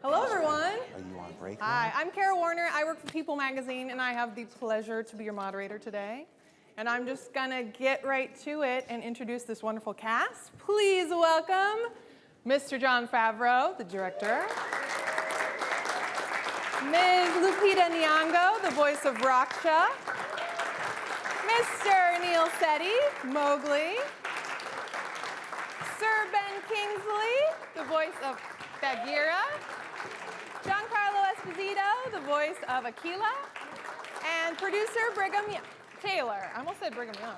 Hello, everyone. Are you on break now? Hi, I'm Kara Warner. I work for People Magazine, and I have the pleasure to be your moderator today. And I'm just going to get right to it and introduce this wonderful cast. Please welcome Mr. Jon Favreau, the director. Ms. Lupita Nyong'o, the voice of Raksha. Mr. Neil Setti, Mowgli. Sir Ben Kingsley, the voice of Bagheera. Giancarlo Esposito, the voice of Aquila. And producer Brigham Taylor. I almost said Brigham Young.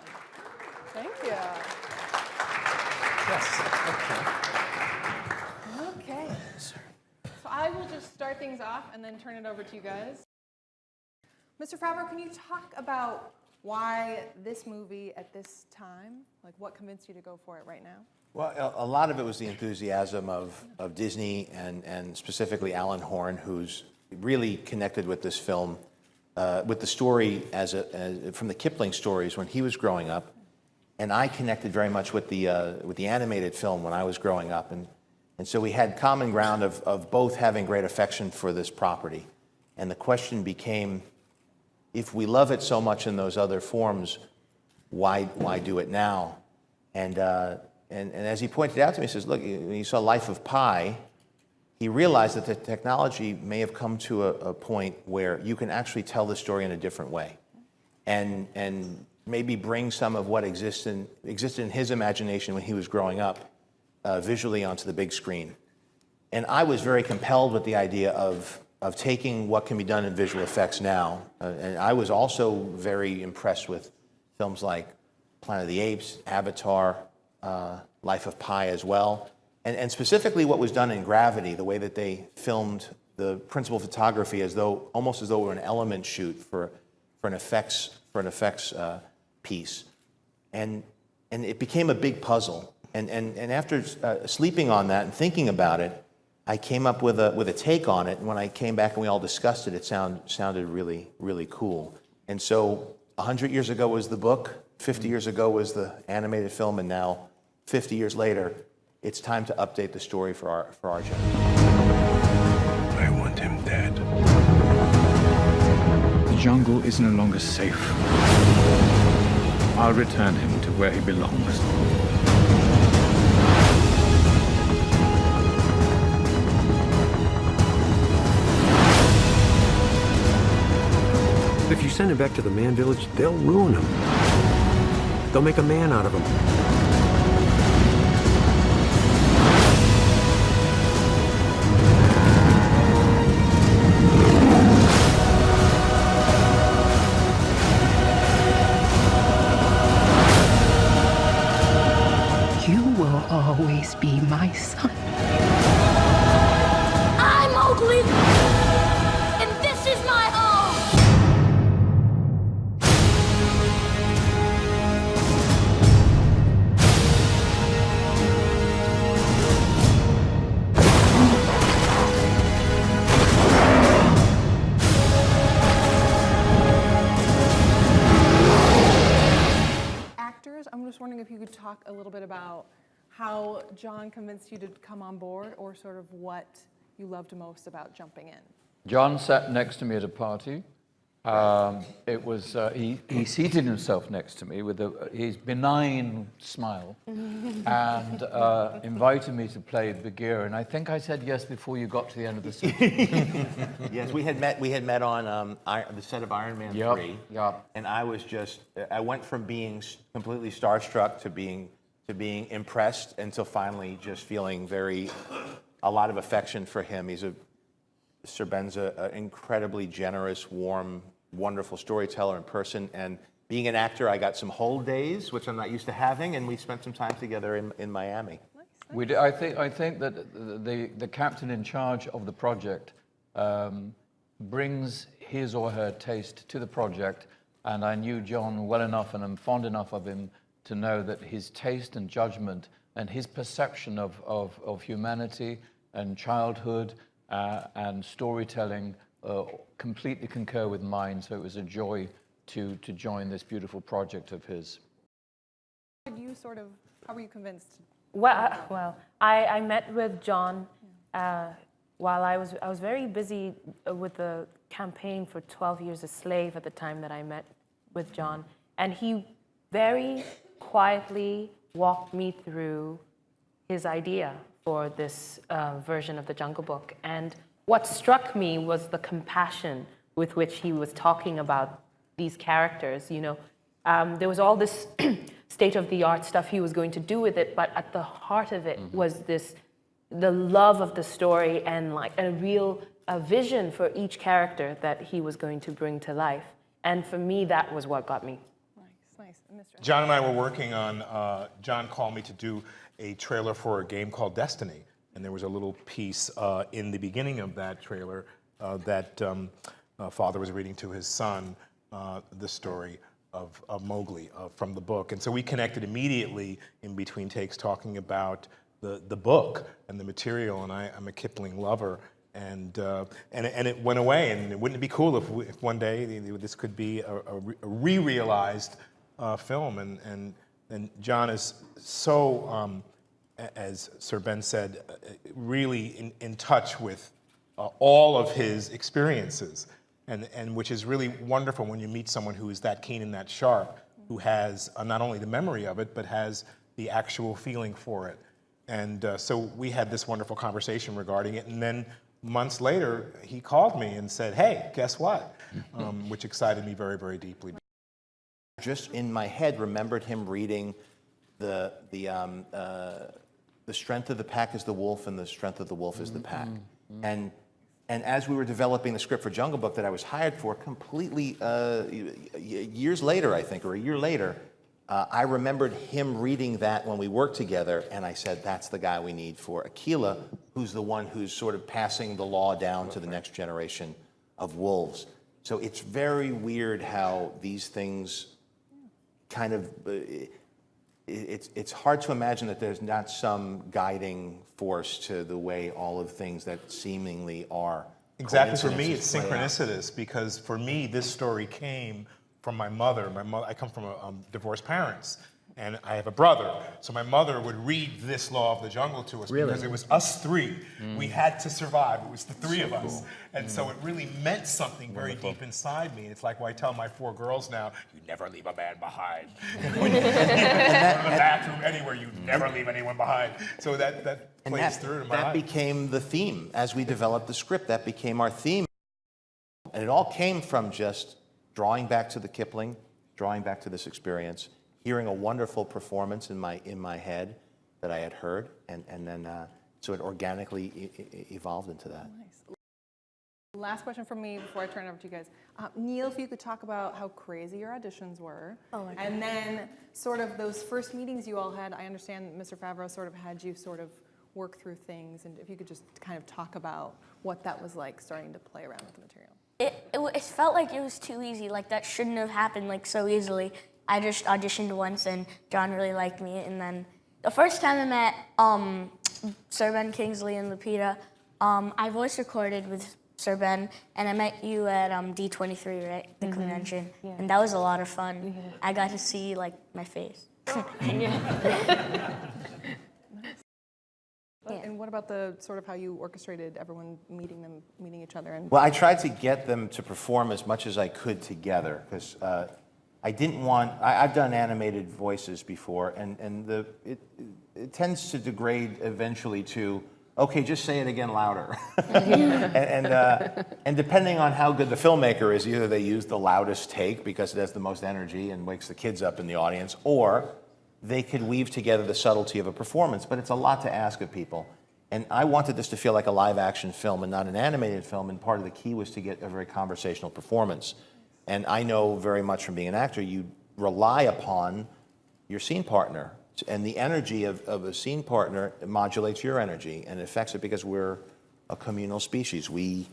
Thank you. Yes. Okay. So I will just start things off and then turn it over to you guys. Mr. Favreau, can you talk about why this movie at this time? Like, what convinced you to go for it right now? Well, a lot of it was the enthusiasm of Disney and specifically Alan Horn, who's really connected with this film, with the story from the Kipling stories when he was growing up, and I connected very much with the animated film when I was growing up, and so we had common ground of both having great affection for this property, and the question became, if we love it so much in those other forms, why do it now? And as he pointed out to me, he says, look, when he saw Life of Pi, he realized that the technology may have come to a point where you can actually tell the story in a different way and maybe bring some of what existed in his imagination when he was growing up visually onto the big screen. And I was very compelled with the idea of taking what can be done in visual effects now. And I was also very impressed with films like Planet of the Apes, Avatar, Life of Pi as well. And specifically what was done in Gravity, the way that they filmed the principal photography almost as though it were an element shoot for an effects piece. And it became a big puzzle. And after sleeping on that and thinking about it, I came up with a take on it, and when I came back and we all discussed it, it sounded really, really cool. And so 100 years ago was the book, 50 years ago was the animated film, and now 50 years later, it's time to update the story for our generation. I want him dead. The jungle is no longer safe. I'll return him to where he belongs. If you send him back to the man village, they'll ruin him. They'll make a man out of him. You will always be my son. I'm Mowgli, and this is my home. I'm just wondering if you could talk a little bit about how Jon convinced you to come on board, or sort of what you loved most about jumping in. Jon sat next to me at a party. He seated himself next to me with his benign smile and invited me to play Bagheera. And I think I said yes before you got to the end of the session. Yes, we had met on the set of Iron Man 3. Yep. And I went from being completely starstruck to being impressed until finally just feeling a lot of affection for him. Sir Ben's an incredibly generous, warm, wonderful storyteller in person, and being an actor, I got some hold days, which I'm not used to having, and we spent some time together in Miami. We did, I think that the captain in charge of the project brings his or her taste to the project, and I knew Jon well enough, and I'm fond enough of him to know that his taste and judgment and his perception of humanity and childhood and storytelling completely concur with mine, so it was a joy to join this beautiful project of his. How were you convinced? Well, I met with Jon while I was very busy with the campaign for 12 Years a Slave at the time that I met with John, and he very quietly walked me through his idea for this version of the Jungle Book. And what struck me was the compassion with which he was talking about these characters. You know, there was all this state-of-the-art stuff he was going to do with it, but at the heart of it was the love of the story and like a real vision for each character that he was going to bring to life. And for me, that was what got me. Nice. And Mr. John and I were working on, John called me to do a trailer for a game called Destiny. And there was a little piece in the beginning of that trailer that father was reading to his son the story of Mowgli from the book. And so we connected immediately in between takes talking about the book and the material. And I'm a Kipling lover. And it went away. And wouldn't it be cool if one day this could be a re-realized film? And John is so, as Sir Ben said, really in touch with all of his experiences, and which is really wonderful when you meet someone who is that keen and that sharp, who has not only the memory of it, but has the actual feeling for it. And so we had this wonderful conversation regarding it, and then months later, he called me and said, "Hey, guess what?" Which excited me very, very deeply. Just in my head, remembered him reading the strength of the pack is the wolf, and the strength of the wolf is the pack. And as we were developing the script for Jungle Book that I was hired for, completely years later, I think, or a year later, I remembered him reading that when we worked together, and I said, that's the guy we need for Akela, who's the one who's sort of passing the law down to the next generation of wolves. So it's very weird how these things kind of, it's hard to imagine that there's not some guiding force to the way all of things that seemingly are. Exactly, for me it's play out. synchronicitous, because for me this story came from my mother. I come from divorced parents, and I have a brother. So my mother would read this Law of the Jungle to us because it was us three. We had to survive. It was the three of us. And so it really meant something very deep inside me. It's like what I tell my 4 girls now, you never leave a man behind. When you go to the bathroom, anywhere, you never leave anyone behind. So that plays through to my life. That became the theme. As we developed the script, that became our theme. And it all came from just drawing back to the Kipling, drawing back to this experience, hearing a wonderful performance in my head that I had heard, and then so it organically evolved into that. Nice. Last question from me before I turn it over to you guys. Neil, if you could talk about how crazy your auditions were, and then sort of those first meetings you all had. I understand Mr. Favreau sort of had you sort of work through things, and if you could just kind of talk about what that was like starting to play around with the material. It felt like it was too easy. Like that shouldn't have happened like so easily. I just auditioned once, and John really liked me. And then the first time I met Sir Ben Kingsley and Lupita, I voice recorded with Sir Ben, and I met you at D23, right, the convention, and that was a lot of fun. I got to see like my face. And what about the sort of how you orchestrated everyone meeting each other? And Well, I tried to get them to perform as much as I could together, because I didn't want, I've done animated voices before, and it tends to degrade eventually to, okay, just say it again louder. and depending on how good the filmmaker is, either they use the loudest take because it has the most energy and wakes the kids up in the audience, or they could weave together the subtlety of a performance, but it's a lot to ask of people. And I wanted this to feel like a live action film and not an animated film, and part of the key was to get a very conversational performance. And I know very much from being an actor, you rely upon your scene partner, and the energy of a scene partner modulates your energy and affects it, because we're a communal species. We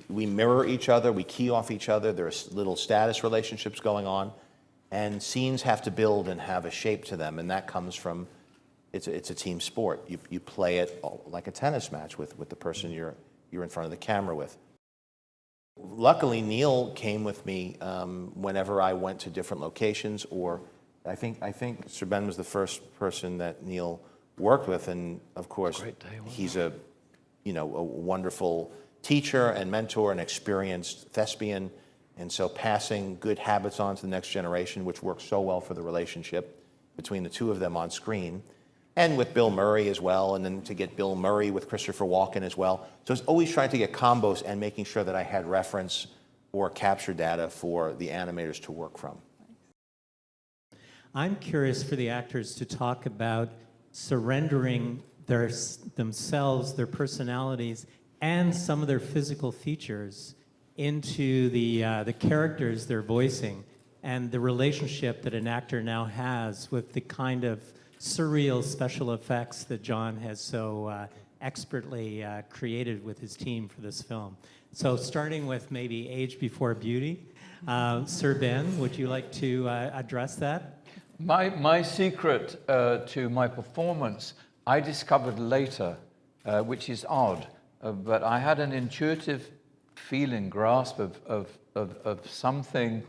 mirror each other, we key off each other, there are little status relationships going on, and scenes have to build and have a shape to them, and that comes from, it's a team sport. You play it like a tennis match with the person you're in front of the camera with. Luckily, Neil came with me whenever I went to different locations, or I think Sir Ben was the first person that Neil worked with, and of course, he's a you know, a wonderful teacher and mentor and experienced thespian. And so passing good habits on to the next generation, which works so well for the relationship between the two of them on screen, and with Bill Murray as well, and then to get Bill Murray with Christopher Walken as well. So it's always trying to get combos and making sure that I had reference or capture data for the animators to work from. I'm curious for the actors to talk about surrendering themselves, their personalities, and some of their physical features into the characters they're voicing, and the relationship that an actor now has with the kind of surreal special effects that John has so expertly created with his team for this film. So starting with maybe Age Before Beauty, Sir Ben, would you like to address that? My secret to my performance, I discovered later, which is odd, but I had an intuitive feeling, grasp of something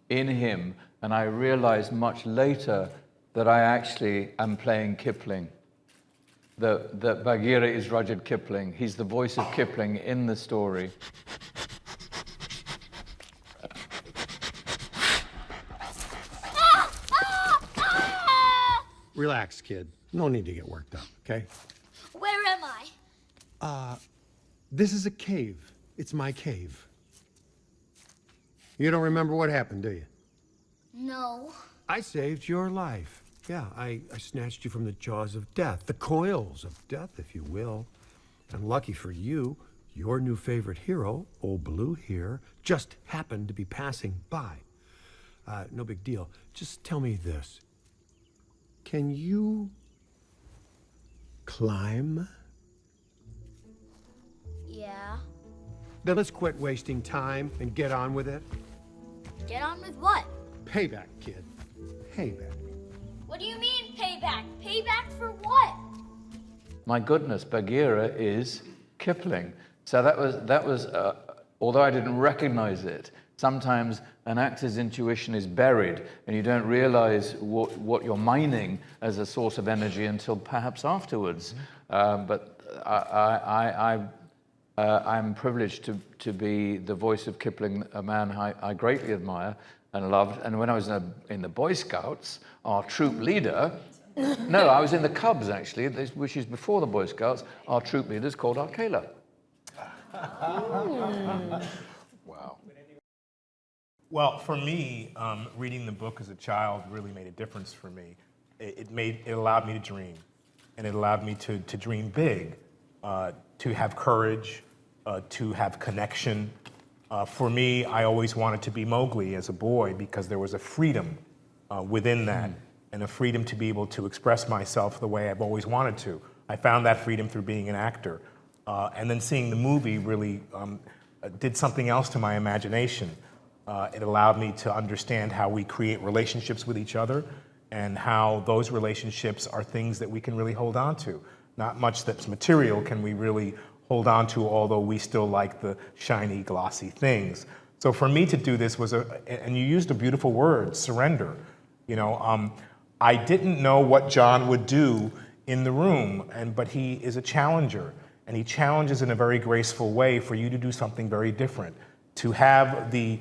in him, and I realized much later that I actually am playing Kipling. That Bagheera is Rudyard Kipling. He's the voice of Kipling in the story. Relax, kid. No need to get worked up, okay? Where am I? This is a cave. It's my cave. You don't remember what happened, do you? No. I saved your life. Yeah, I snatched you from the jaws of death, the coils of death, if you will. And lucky for you, your new favorite hero, Old Blue here, just happened to be passing by. No big deal. Just tell me this. Can you climb? Yeah. Then let's quit wasting time and get on with it. Get on with what? Payback, kid. Payback. What do you mean payback? Payback for what? My goodness, Bagheera is Kipling. So that was although I didn't recognize it, sometimes an actor's intuition is buried and you don't realize what you're mining as a source of energy until perhaps afterwards. But I'm privileged to be the voice of Kipling, a man I greatly admire and loved. And when I was in the Boy Scouts, our troop leader, no, I was in the Cubs actually, which is before the Boy Scouts, our troop leader is called Arkela. Wow. Well, for me, reading the book as a child really made a difference for me. It allowed me to dream, and it allowed me to dream big, to have courage, to have connection. For me, I always wanted to be Mowgli as a boy because there was a freedom within that, and a freedom to be able to express myself the way I've always wanted to. I found that freedom through being an actor. And then seeing the movie really did something else to my imagination. It allowed me to understand how we create relationships with each other and how those relationships are things that we can really hold on to. Not much that's material can we really hold on to, although we still like the shiny, glossy things. So for me to do this was and you used a beautiful word, surrender. You know, I didn't know what John would do in the room, but he is a challenger. And he challenges in a very graceful way for you to do something very different, to have the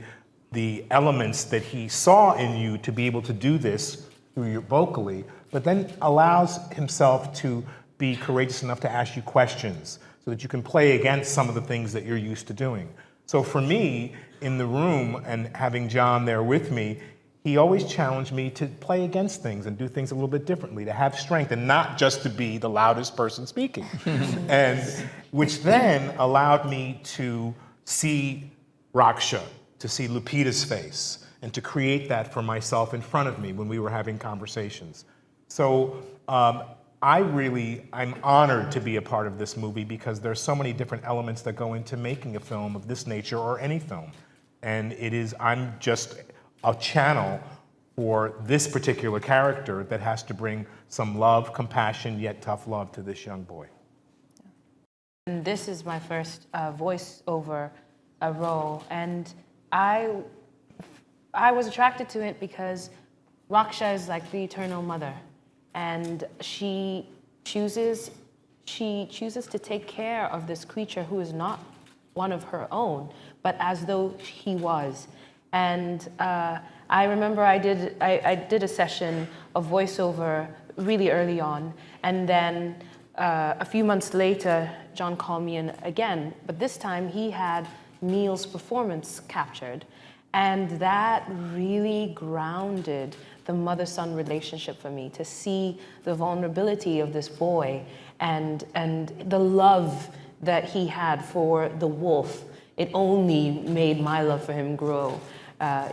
elements that he saw in you to be able to do this through your vocally, but then allows himself to be courageous enough to ask you questions so that you can play against some of the things that you're used to doing. So for me, in the room and having John there with me, he always challenged me to play against things and do things a little bit differently, to have strength and not just to be the loudest person speaking. And which then allowed me to see Raksha, to see Lupita's face, and to create that for myself in front of me when we were having conversations. So I'm honored to be a part of this movie because there's so many different elements that go into making a film of this nature or any film. And I'm just a channel for this particular character that has to bring some love, compassion, yet tough love to this young boy. And this is my first voiceover role, and I was attracted to it because Raksha is like the eternal mother, and she chooses she chooses to take care of this creature who is not one of her own, but as though he was. And I remember I did a session of voiceover really early on, and then a few months later, John called me in again, but this time he had Neil's performance captured, and that really grounded the mother-son relationship for me, to see the vulnerability of this boy and the love that he had for the wolf. It only made my love for him grow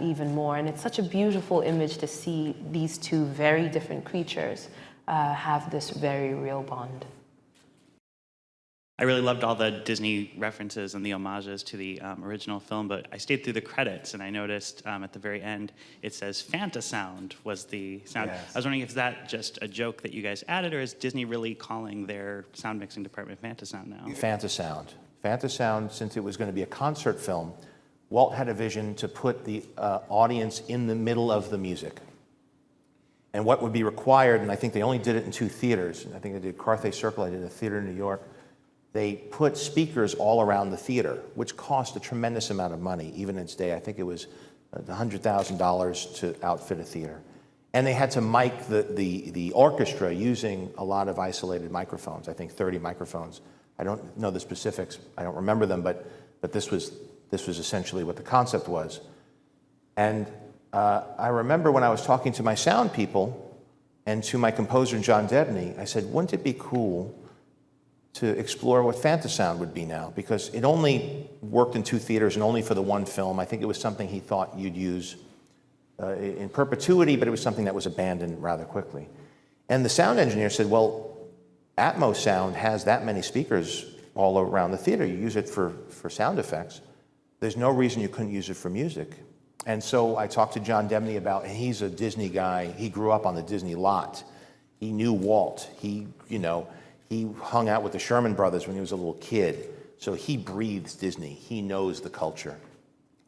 even more. And it's such a beautiful image to see these two very different creatures have this very real bond. I really loved all the Disney references and the homages to the original film, but I stayed through the credits and I noticed at the very end it says Fantasound was the sound. Yes. I was wondering if that just a joke that you guys added, or is Disney really calling their sound mixing department Fantasound now? Fantasound. Fantasound, since it was going to be a concert film, Walt had a vision to put the audience in the middle of the music. And what would be required, and I think they only did it in 2 theaters. I think they did Carthay Circle, I did a theater in New York. They put speakers all around the theater, which cost a tremendous amount of money, even in its day. I think it was $100,000 to outfit a theater. And they had to mic the orchestra using a lot of isolated microphones, I think 30 microphones. I don't know the specifics, I don't remember them, but this was essentially what the concept was. And I remember when I was talking to my sound people and to my composer, John Debney, I said, wouldn't it be cool to explore what Fantasound would be now? Because it only worked in 2 theaters and only for the 1 film. I think it was something he thought you'd use in perpetuity, but it was something that was abandoned rather quickly. And the sound engineer said, well, Atmos sound has that many speakers all around the theater. You use it for sound effects. There's no reason you couldn't use it for music. And so I talked to John Debney about, and he's a Disney guy. He grew up on the Disney lot. He knew Walt. He hung out with the Sherman Brothers when he was a little kid. So he breathes Disney. He knows the culture.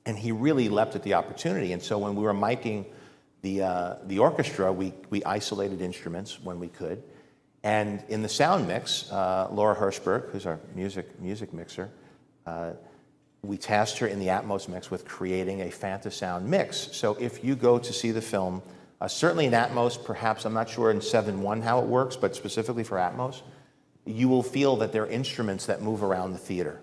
And he really leapt at the opportunity. And so when we were miking the orchestra, we isolated instruments when we could. And in the sound mix, Laura Hirschberg, who's our music mixer, we tasked her in the Atmos mix with creating a Fantasound mix. So if you go to see the film, certainly in Atmos, perhaps, I'm not sure in 7.1 how it works, but specifically for Atmos, you will feel that there are instruments that move around the theater,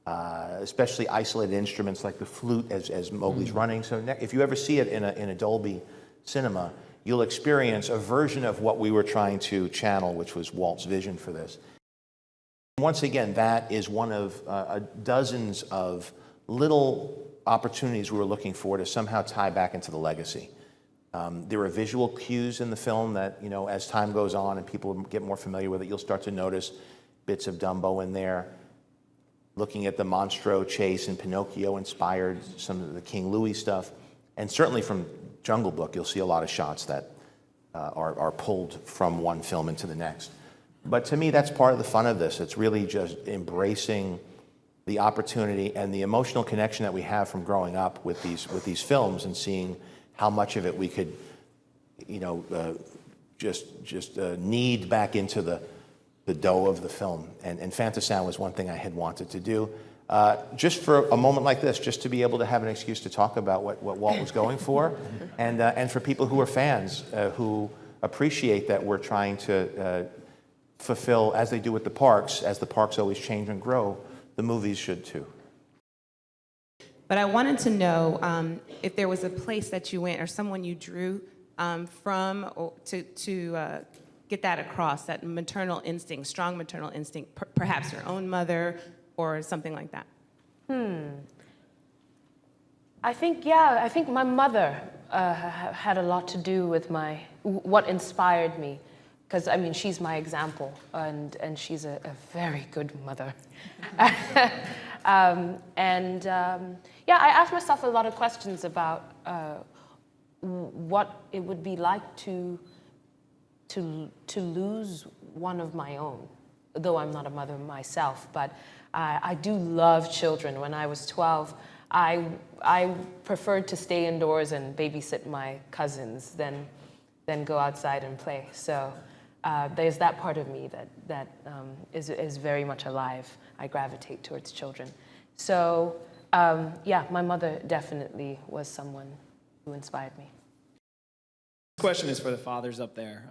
especially isolated instruments like the flute as Mowgli's running. So if you ever see it in a Dolby cinema, you'll experience a version of what we were trying to channel, which was Walt's vision for this. Once again, that is one of dozens of little opportunities we were looking for to somehow tie back into the legacy. There are visual cues in the film that, as time goes on and people get more familiar with it, you'll start to notice bits of Dumbo in there. Looking at the Monstro chase and Pinocchio inspired some of the King Louis stuff. And certainly from Jungle Book, you'll see a lot of shots that are pulled from one film into the next. But to me, that's part of the fun of this. It's really just embracing the opportunity and the emotional connection that we have from growing up with these films and seeing how much of it we could, just knead back into the dough of the film. And Fantasound was one thing I had wanted to do. Just for a moment like this, just to be able to have an excuse to talk about what Walt was going for, and for people who are fans who appreciate that we're trying to fulfill, as they do with the parks, as the parks always change and grow, the movies should too. But I wanted to know if there was a place that you went or someone you drew from to get that across, that maternal instinct, strong maternal instinct, perhaps your own mother or something like that. I think my mother had a lot to do with what inspired me. Because, she's my example, and she's a very good mother. I asked myself a lot of questions about what it would be like to lose one of my own, though I'm not a mother myself. But I do love children. When I was 12, I preferred to stay indoors and babysit my cousins than go outside and play. So there's that part of me that is very much alive. I gravitate towards children. So yeah, my mother definitely was someone who inspired me. This question is for the fathers up there.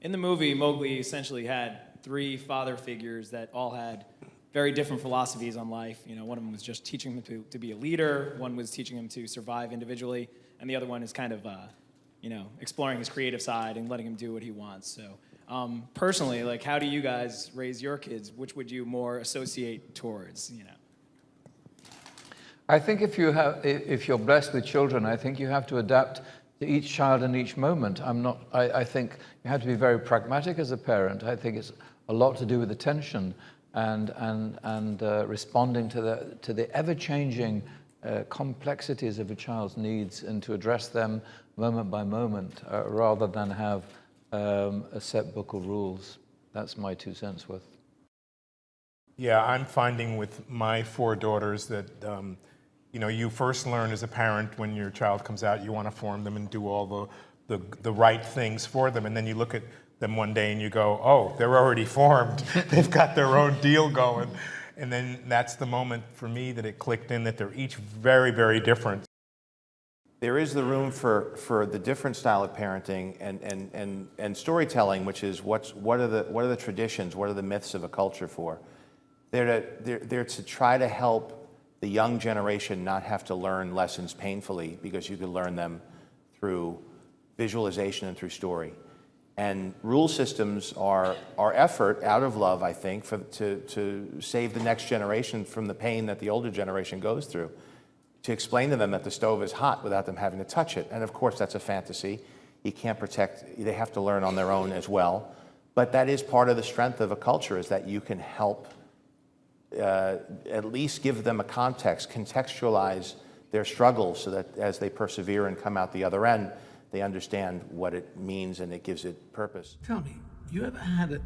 In the movie, Mowgli essentially had 3 father figures that all had very different philosophies on life. You know, one of them was just teaching him to be a leader, one was teaching him to survive individually, and the other one is kind of, you know, exploring his creative side and letting him do what he wants. So, personally, like, how do you guys raise your kids? Which would you more associate towards, you know? I think if you're blessed with children, I think you have to adapt to each child in each moment. I think you have to be very pragmatic as a parent. I think it's a lot to do with attention and responding to the ever-changing complexities of a child's needs and to address them moment by moment rather than have a set book of rules. That's my 2 cents worth. Yeah, I'm finding with my 4 daughters that you know, you first learn as a parent when your child comes out, you want to form them and do all the right things for them, and then you look at them one day and you go, oh, they're already formed. They've got their own deal going. And then that's the moment for me that it clicked in that they're each very, very different. There is the room for the different style of parenting and storytelling, which is what are the traditions, what are the myths of a culture for? They're to try to help the young generation not have to learn lessons painfully, because you can learn them through visualization and through story. And rule systems are effort out of love, I think, to save the next generation from the pain that the older generation goes through. To explain to them that the stove is hot without them having to touch it. And of course, that's a fantasy. You can't protect, they have to learn on their own as well. But that is part of the strength of a culture, is that you can help at least give them a context, contextualize their struggles so that as they persevere and come out the other end, they understand what it means and it gives it purpose. Tell me, you ever had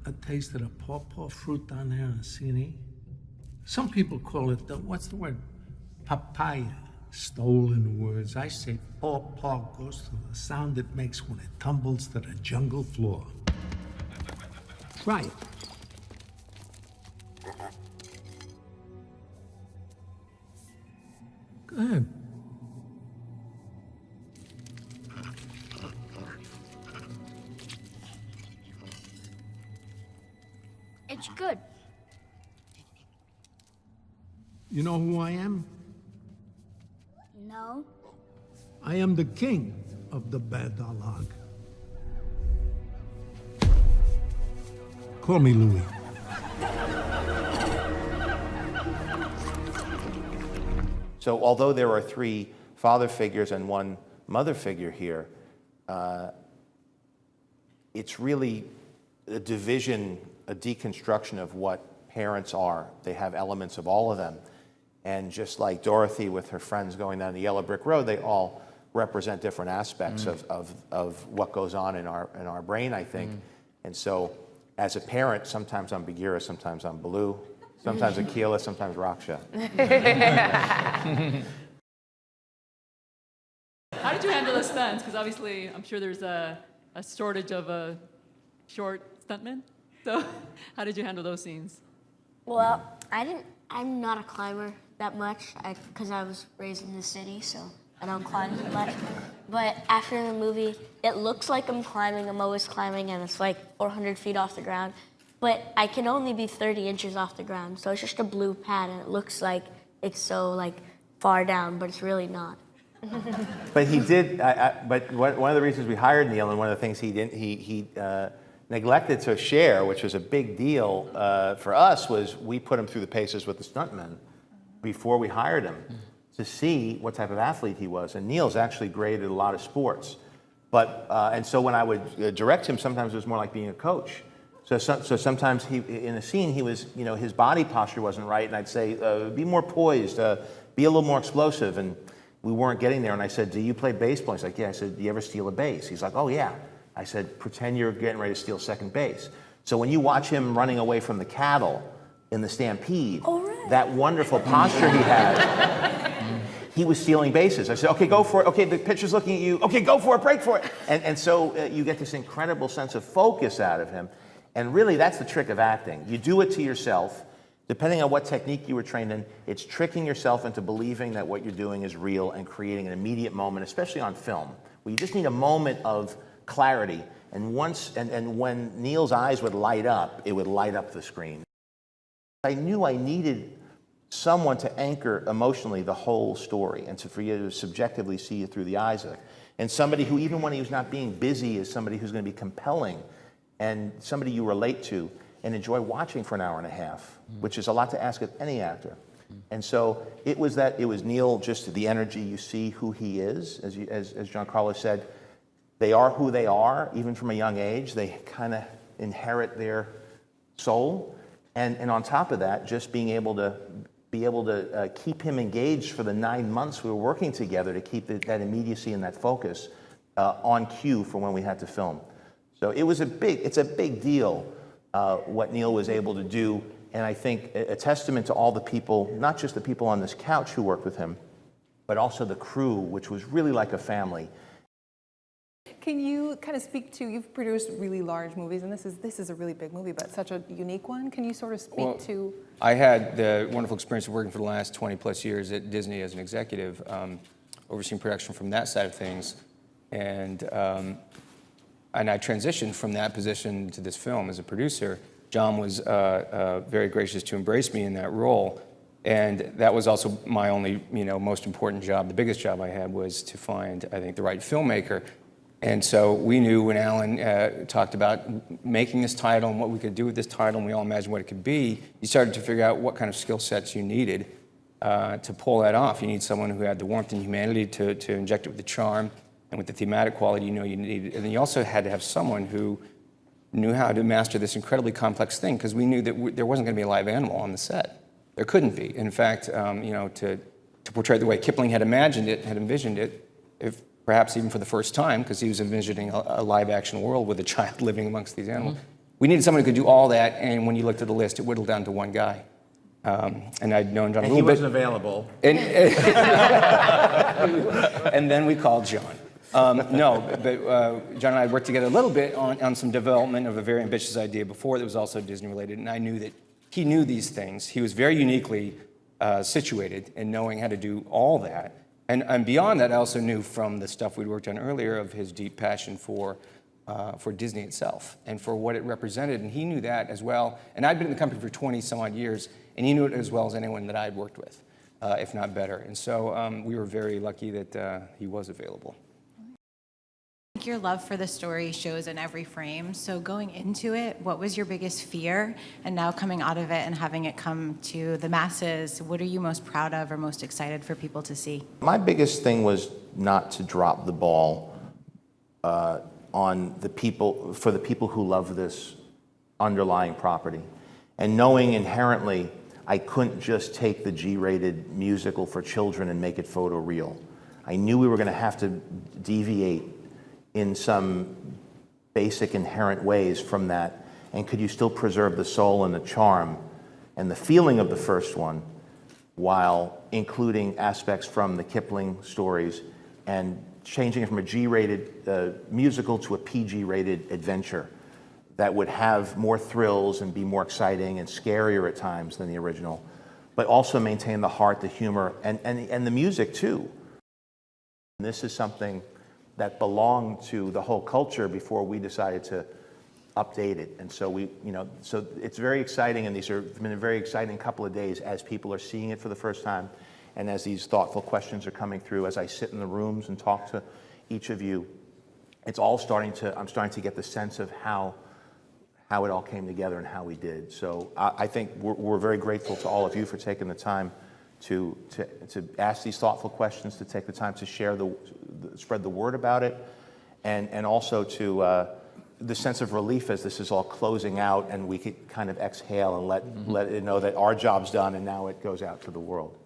a taste of the pawpaw fruit down there in Sini? Some people call it what's the word? Papaya. Stolen words. I say pawpaw goes to the sound it makes when it tumbles to the jungle floor. Try it. Go ahead. It's good. You know who I am? No. I am the king of the Badalag. Call me Louis. So although there are 3 father figures and 1 mother figure here, it's really a division, a deconstruction of what parents are. They have elements of all of them. And just like Dorothy with her friends going down the yellow brick road, they all represent different aspects of what goes on in our brain, I think. And so as a parent, sometimes I'm Bagheera, sometimes I'm Baloo, sometimes Akila, sometimes Raksha. How did you handle the stunts? Because obviously, I'm sure there's a shortage of a short stuntman. So how did you handle those scenes? Well, I'm not a climber that much because I was raised in the city, so I don't climb that much. But after the movie, it looks like I'm climbing. I'm always climbing, and it's like 400 feet off the ground. But I can only be 30 inches off the ground, so it's just a blue pad, and it looks like it's so like far down, but it's really not. But he did. But one of the reasons we hired Neil, and one of the things he neglected to share, which was a big deal for us, was we put him through the paces with the stuntmen before we hired him to see what type of athlete he was. And Neil's actually graded a lot of sports, but and so when I would direct him, sometimes it was more like being a coach. So sometimes in a scene he was, his body posture wasn't right, and I'd say, be more poised, be a little more explosive, and we weren't getting there. And I said, do you play baseball? He's like, yeah. I said, do you ever steal a base? He's like, oh yeah. I said, pretend you're getting ready to steal second base. So when you watch him running away from the cattle in the stampede, that wonderful posture he had, he was stealing bases. I said, okay, go for it. Okay, the pitcher's looking at you. Okay, go for it, break for it. And so you get this incredible sense of focus out of him. And really, that's the trick of acting. You do it to yourself. Depending on what technique you were trained in, it's tricking yourself into believing that what you're doing is real and creating an immediate moment, especially on film, where you just need a moment of clarity. And when Neil's eyes would light up, it would light up the screen. I knew I needed someone to anchor emotionally the whole story and for you to subjectively see it through the eyes of it. And somebody who, even when he was not being busy, is somebody who's going to be compelling and somebody you relate to and enjoy watching for an hour and a half, which is a lot to ask of any actor. And so it was Neil, just the energy, you see who he is, as Giancarlo said, they are who they are, even from a young age. They kind of inherit their soul. And on top of that, just being able to keep him engaged for the 9 months we were working together to keep that immediacy and that focus on cue for when we had to film. So it's a big deal what Neil was able to do, and I think a testament to all the people, not just the people on this couch who worked with him, but also the crew, which was really like a family. Can you kind of speak to, you've produced really large movies, and this is a really big movie, but such a unique one. Can you sort of speak to? I had the wonderful experience of working for the last 20 plus years at Disney as an executive, overseeing production from that side of things, and I transitioned from that position to this film as a producer. John was very gracious to embrace me in that role, and that was also my only, most important job. The biggest job I had was to find, I think, the right filmmaker. And so we knew when Alan talked about making this title and what we could do with this title, and we all imagined what it could be, you started to figure out what kind of skill sets you needed to pull that off. You need someone who had the warmth and humanity to inject it with the charm and with the thematic quality you needed. And then you also had to have someone who knew how to master this incredibly complex thing, because we knew that there wasn't going to be a live animal on the set. There couldn't be. In fact, to portray the way Kipling had envisioned it, if perhaps even for the first time, because he was envisioning a live-action world with a child living amongst these animals. We needed someone who could do all that, and when you looked at the list, it whittled down to one guy. And I'd known John a little bit. And he wasn't available. And then we called John. No, but John and I worked together a little bit on some development of a very ambitious idea before that was also Disney-related, and I knew that he knew these things. He was very uniquely situated in knowing how to do all that. And beyond that, I also knew from the stuff we'd worked on earlier of his deep passion for Disney itself and for what it represented, and he knew that as well. And I'd been in the company for 20-some-odd years, and he knew it as well as anyone that I'd worked with, if not better. And so we were very lucky that he was available. I think your love for the story shows in every frame. So going into it, what was your biggest fear? And now coming out of it and having it come to the masses, what are you most proud of or most excited for people to see? My biggest thing was not to drop the ball on the people, for the people who love this underlying property. And knowing inherently I couldn't just take the G-rated musical for children and make it photoreal. I knew we were going to have to deviate in some basic inherent ways from that, and could you still preserve the soul and the charm and the feeling of the first one while including aspects from the Kipling stories and changing it from a G-rated musical to a PG-rated adventure that would have more thrills and be more exciting and scarier at times than the original, but also maintain the heart, the humor, and the music too. And this is something that belonged to the whole culture before we decided to update it. And so so it's very exciting, and these have been a very exciting couple of days as people are seeing it for the first time, and as these thoughtful questions are coming through, as I sit in the rooms and talk to each of you, I'm starting to get the sense of how it all came together and how we did. So I think we're very grateful to all of you for taking the time to ask these thoughtful questions, to take the time to share spread the word about it, and also to the sense of relief as this is all closing out and we could kind of exhale and let it know that our job's done and now it goes out to the world.